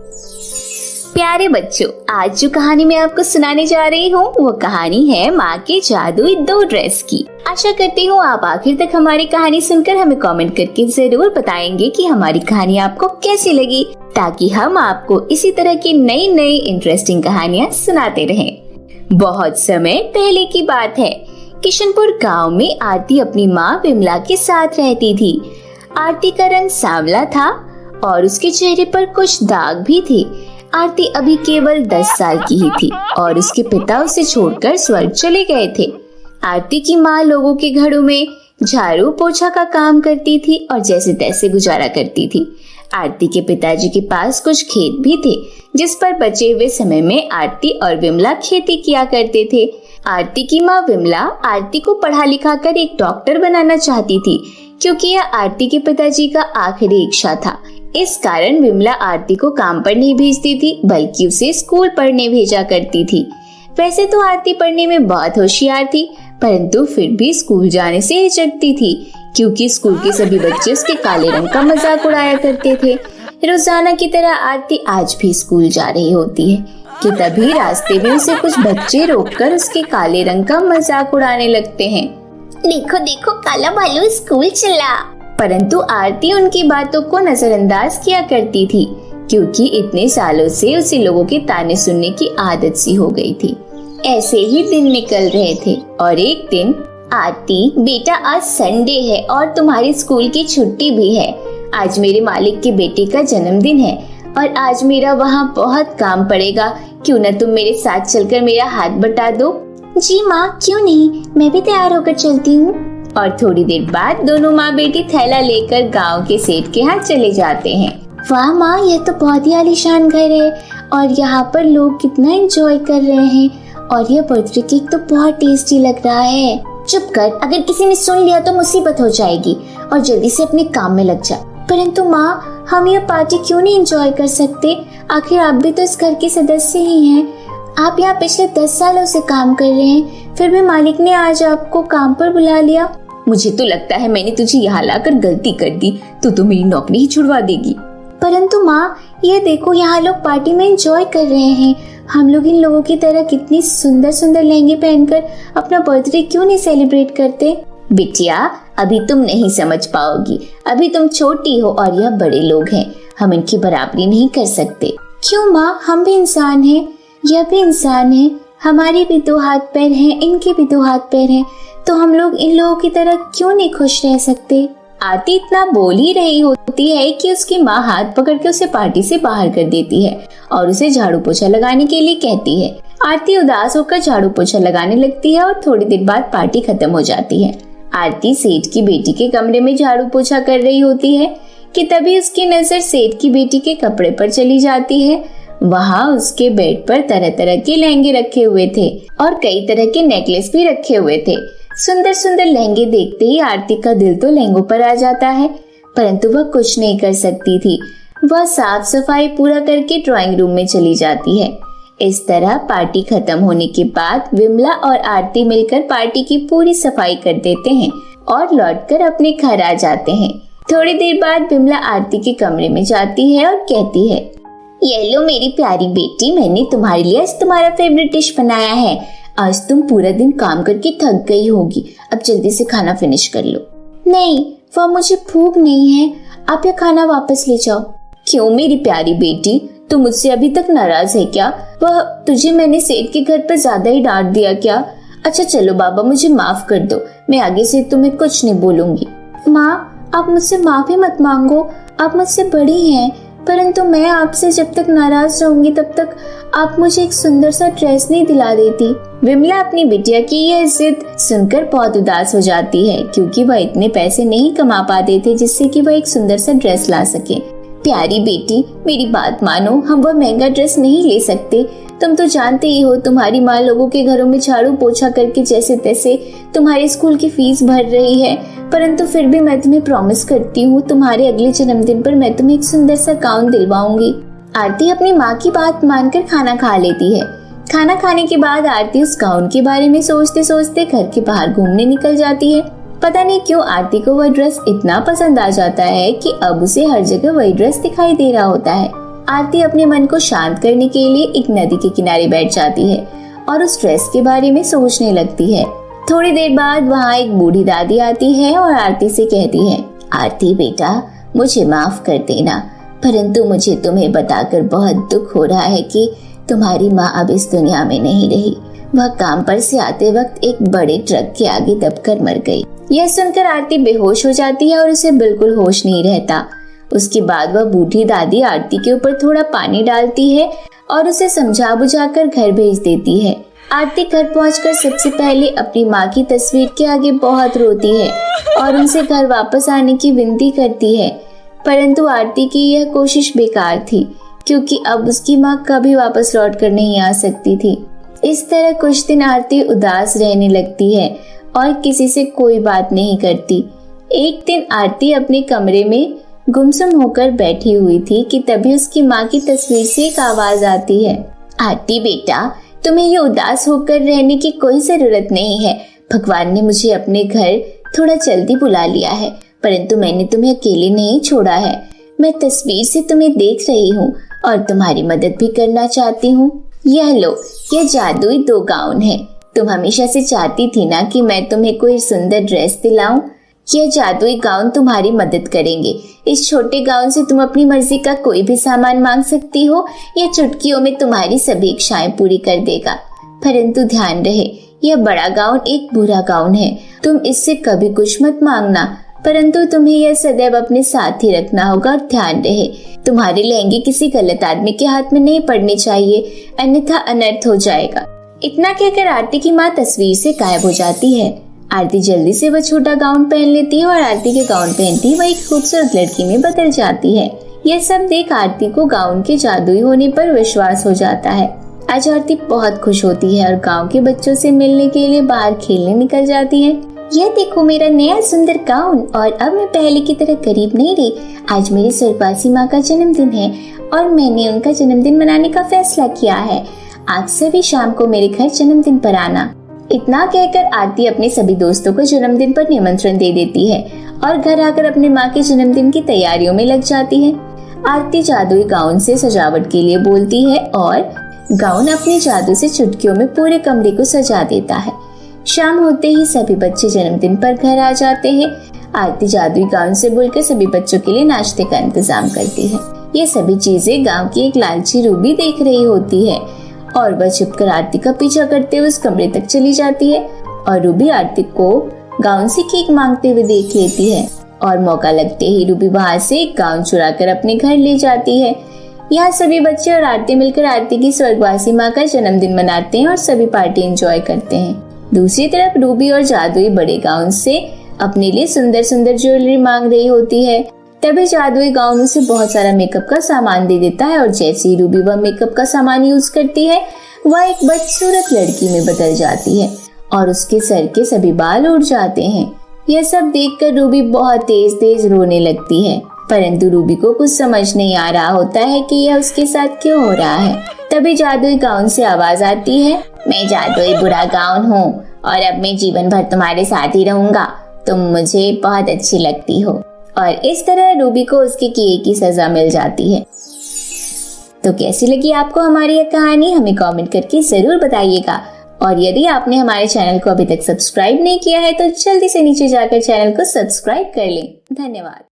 प्यारे बच्चों, आज जो कहानी मैं आपको सुनाने जा रही हूँ वो कहानी है माँ के जादुई 2 ड्रेस की। आशा करती हूँ आप आखिर तक हमारी कहानी सुनकर हमें कमेंट करके जरूर बताएंगे कि हमारी कहानी आपको कैसी लगी, ताकि हम आपको इसी तरह की नई नई इंटरेस्टिंग कहानियाँ सुनाते रहें। बहुत समय पहले की बात है, किशनपुर गाँव में आरती अपनी माँ विमला के साथ रहती थी। आरती का रंग सांवला था और उसके चेहरे पर कुछ दाग भी थे। आरती अभी केवल 10 साल की ही थी और उसके पिता उसे छोड़कर स्वर्ग चले गए थे। आरती की माँ लोगों के घरों में झाड़ू पोछा का काम करती थी और जैसे तैसे गुजारा करती थी। आरती के पिताजी के पास कुछ खेत भी थे, जिस पर बचे हुए समय में आरती और विमला खेती किया करते थे। आरती की माँ विमला आरती को पढ़ा लिखा कर एक डॉक्टर बनाना चाहती थी, क्योंकि यह आरती के पिताजी का आखिरी इच्छा था। इस कारण विमला आरती को काम पर नहीं भेजती थी, बल्कि उसे स्कूल पढ़ने भेजा करती थी। वैसे तो आरती पढ़ने में बहुत होशियार थी, परंतु फिर भी स्कूल जाने से हिचकती थी, क्योंकि स्कूल के सभी बच्चे उसके काले रंग का मजाक उड़ाया करते थे। रोजाना की तरह आरती आज भी स्कूल जा रही होती है कि तभी रास्ते में उसे कुछ बच्चे रोककर उसके काले रंग का मजाक उड़ाने लगते हैं। देखो देखो, काला भालू स्कूल चला। परंतु आरती उनकी बातों को नजरअंदाज किया करती थी, क्योंकि इतने सालों से उसे लोगों के ताने सुनने की आदत सी हो गई थी। ऐसे ही दिन निकल रहे थे और एक दिन, आरती बेटा आज संडे है और तुम्हारी स्कूल की छुट्टी भी है। आज मेरे मालिक के बेटे का जन्मदिन है और आज मेरा वहाँ बहुत काम पड़ेगा। क्यों न तुम मेरे साथ चलकर मेरा हाथ बटा दो? जी माँ, क्यों नहीं, मैं भी तैयार होकर चलती हूँ। और थोड़ी देर बाद दोनों माँ बेटी थैला लेकर गांव के सेठ के यहाँ चले जाते हैं। वाह माँ, यह तो बहुत ही आलीशान घर है और यहाँ पर लोग कितना एंजॉय कर रहे हैं और यह बर्थडे केक तो बहुत टेस्टी लग रहा है। चुप कर, अगर किसी ने सुन लिया तो मुसीबत हो जाएगी और जल्दी से अपने काम में लग जा। परंतु माँ, हम यह पार्टी क्यों नहीं एंजॉय कर सकते? आखिर आप भी तो इस घर के सदस्य ही हैं। आप यहाँ पिछले 10 सालों से काम कर रहे हैं, फिर भी मालिक ने आज आपको काम पर बुला लिया। मुझे तो लगता है मैंने तुझे यहाँ लाकर गलती कर दी, तो मेरी नौकरी ही छुड़वा देगी। परंतु माँ, ये देखो, यहाँ लोग पार्टी में एंजॉय कर रहे हैं। हम लोग इन लोगों की तरह कितनी सुंदर सुंदर लहंगे पहनकर अपना बर्थडे क्यों नहीं सेलिब्रेट करते? बिटिया, अभी तुम नहीं समझ पाओगी। अभी तुम छोटी हो और यह बड़े लोग हैं, हम इनकी बराबरी नहीं कर सकते। क्यों माँ, हम भी इंसान हैं, यह भी इंसान है। हमारे भी 2 हाथ पैर हैं, इनके भी 2 हाथ पैर हैं, तो हम लोग इन लोगों की तरह क्यों नहीं खुश रह सकते? आरती इतना बोल ही रही होती है कि उसकी माँ हाथ पकड़ के उसे पार्टी से बाहर कर देती है और उसे झाड़ू पोछा लगाने के लिए कहती है। आरती उदास होकर झाड़ू पोछा लगाने लगती है और थोड़ी देर बाद पार्टी खत्म हो जाती है। आरती सेठ की बेटी के कमरे में झाड़ू पोछा कर रही होती है कि तभी उसकी नजर सेठ की बेटी के कपड़े पर चली जाती है। वहाँ उसके बेड पर तरह तरह के लहंगे रखे हुए थे और कई तरह के नेकलेस भी रखे हुए थे। सुंदर सुंदर लहंगे देखते ही आरती का दिल तो लहंगों पर आ जाता है, परंतु वह कुछ नहीं कर सकती थी। वह साफ सफाई पूरा करके ड्राइंग रूम में चली जाती है। इस तरह पार्टी खत्म होने के बाद विमला और आरती मिलकर पार्टी की पूरी सफाई कर देते हैं और लौटकर अपने घर आ जाते हैं। थोड़ी देर बाद विमला आरती के कमरे में जाती है और कहती है, ये लो मेरी प्यारी बेटी, मैंने तुम्हारे लिए आज तुम्हारा फेवरेट डिश बनाया है। आज तुम पूरा दिन काम करके थक गई होगी, अब जल्दी से खाना फिनिश कर लो। नहीं, वह मुझे भूख नहीं है, आप यह खाना वापस ले जाओ। क्यों मेरी प्यारी बेटी, तुम मुझसे अभी तक नाराज है क्या? वह तुझे मैंने सेठ के घर पर ज्यादा ही डांट दिया क्या? अच्छा चलो बाबा, मुझे माफ कर दो, मैं आगे से तुम्हें कुछ नहीं बोलूंगी। माँ, आप मुझसे माफी मत मांगो, आप मुझसे बड़ी हैं, परंतु मैं आपसे जब तक नाराज रहूंगी तब तक आप मुझे एक सुंदर सा ड्रेस नहीं दिला देती। विमला अपनी बिटिया की यह जिद सुनकर बहुत उदास हो जाती है, क्योंकि वह इतने पैसे नहीं कमा पाते थे जिससे कि वह एक सुंदर सा ड्रेस ला सके। प्यारी बेटी, मेरी बात मानो, हम वह महंगा ड्रेस नहीं ले सकते। तुम तो जानते ही हो, तुम्हारी माँ लोगों के घरों में झाड़ू पोछा करके जैसे तैसे तुम्हारे स्कूल की फीस भर रही है, परंतु फिर भी मैं तुम्हें प्रॉमिस करती हूँ, तुम्हारे अगले जन्मदिन पर मैं तुम्हें एक सुंदर सा गाउन दिलवाऊंगी। आरती अपनी माँ की बात मानकर खाना खा लेती है। खाना खाने के बाद आरती उस गाउन के बारे में सोचते सोचते घर के बाहर घूमने निकल जाती है। पता नहीं क्यों आरती को वह ड्रेस इतना पसंद आ जाता है कि अब उसे हर जगह वही ड्रेस दिखाई दे रहा होता है। आरती अपने मन को शांत करने के लिए एक नदी के किनारे बैठ जाती है और उस ड्रेस के बारे में सोचने लगती है। थोड़ी देर बाद वहाँ एक बूढ़ी दादी आती है और आरती से कहती है, आरती बेटा, मुझे माफ कर देना, परंतु मुझे तुम्हें बताकर बहुत दुख हो रहा है कि तुम्हारी माँ अब इस दुनिया में नहीं रही। वह काम पर से आते वक्त एक बड़े ट्रक के आगे दबकर मर गई। यह सुनकर आरती बेहोश हो जाती है और उसे बिल्कुल होश नहीं रहता। उसके बाद वह बूढ़ी दादी आरती के ऊपर थोड़ा पानी डालती है और उसे समझा बुझाकर घर भेज देती है। आरती घर पहुंचकर सबसे पहले अपनी माँ की तस्वीर के आगे बहुत रोती है और उनसे घर वापस आने की विनती करती है, परंतु आरती की यह कोशिश बेकार थी क्योंकि अब उसकी माँ कभी वापस लौट कर नहीं आ सकती थी। इस तरह कुछ दिन आरती उदास रहने लगती है और किसी से कोई बात नहीं करती। एक दिन आरती अपने कमरे में गुमसुम होकर बैठी हुई थी कि तभी उसकी माँ की तस्वीर से एक आवाज आती है, आरती बेटा, तुम्हें ये उदास होकर रहने की कोई जरूरत नहीं है। भगवान ने मुझे अपने घर थोड़ा जल्दी बुला लिया है, परंतु मैंने तुम्हें अकेले नहीं छोड़ा है। मैं तस्वीर से तुम्हें देख रही हूँ और तुम्हारी मदद भी करना चाहती हूँ। यह लो, यह जादुई 2 गाउन है। तुम हमेशा से चाहती थी ना कि मैं तुम्हें कोई सुंदर ड्रेस दिलाऊं। यह जादुई गाउन तुम्हारी मदद करेंगे। इस छोटे गाउन से तुम अपनी मर्जी का कोई भी सामान मांग सकती हो। यह चुटकियों में तुम्हारी सभी इच्छाएं पूरी कर देगा। परंतु ध्यान रहे, यह बड़ा गाउन एक बुरा गाउन है। तुम इससे कभी कुछ मत मांगना, परंतु तुम्हें यह सदैव अपने साथ ही रखना होगा। और ध्यान रहे, तुम्हारे लहंगे किसी गलत आदमी के हाथ में नहीं पड़ने चाहिए, अन्यथा अनर्थ हो जाएगा। इतना कहकर आरती की माँ तस्वीर से गायब हो जाती है। आरती जल्दी से वह छोटा गाउन पहन लेती है और आरती के गाउन पहनती वह एक खूबसूरत लड़की में बदल जाती है। यह सब देख आरती को गाउन के जादुई होने पर विश्वास हो जाता है। आज आरती बहुत खुश होती है और गांव के बच्चों से मिलने के लिए बाहर खेलने निकल जाती है। यह देखो मेरा नया सुंदर गाउन, और अब मैं पहले की तरह गरीब नहीं रही। आज मेरी स्वर्गवासी माँ का जन्मदिन है और मैंने उनका जन्मदिन मनाने का फैसला किया है। आप सभी शाम को मेरे घर जन्मदिन पर आना। इतना कहकर आरती अपने सभी दोस्तों को जन्मदिन पर निमंत्रण दे देती है और घर आकर अपने माँ के जन्मदिन की तैयारियों में लग जाती है। आरती जादुई गाउन से सजावट के लिए बोलती है और गाउन अपने जादू से चुटकियों में पूरे कमरे को सजा देता है। शाम होते ही सभी बच्चे जन्मदिन पर घर आ जाते हैं। आरती जादुई गाउन से बोलकर सभी बच्चों के लिए नाश्ते का इंतजाम करती है। ये सभी चीजें गाँव की एक लालची रूबी देख रही होती है और वह छुपकर आरती का पीछा करते हुए उस कमरे तक चली जाती है और रूबी आरती को गाउन से केक मांगते हुए देख लेती है और मौका लगते ही रूबी वहां से एक गाउन चुरा कर अपने घर ले जाती है। यहाँ सभी बच्चे और आरती मिलकर आरती की स्वर्गवासी माँ का जन्मदिन मनाते हैं और सभी पार्टी एंजॉय करते हैं। दूसरी तरफ रूबी और जादुई बड़े गाउन से अपने लिए सुंदर सुंदर ज्वेलरी मांग रही होती है। तभी जादुई गाउन उसे बहुत सारा मेकअप का सामान दे देता है और जैसे ही रूबी वह मेकअप का सामान यूज करती है, वह एक बदसूरत लड़की में बदल जाती है और उसके सर के सभी बाल उड़ जाते हैं। यह सब देखकर रूबी बहुत तेज तेज रोने लगती है, परंतु रूबी को कुछ समझ नहीं आ रहा होता है कि यह उसके साथ क्यों हो रहा है। तभी जादुई गाउन से आवाज आती है, मैं जादुई बुरा गाउन हूँ और अब मैं जीवन भर तुम्हारे साथ ही रहूंगा। तुम मुझे बहुत अच्छी लगती हो। और इस तरह रूबी को उसके किए की सजा मिल जाती है। तो कैसी लगी आपको हमारी यह कहानी, हमें कमेंट करके जरूर बताइएगा। और यदि आपने हमारे चैनल को अभी तक सब्सक्राइब नहीं किया है तो जल्दी से नीचे जाकर चैनल को सब्सक्राइब कर लें। धन्यवाद।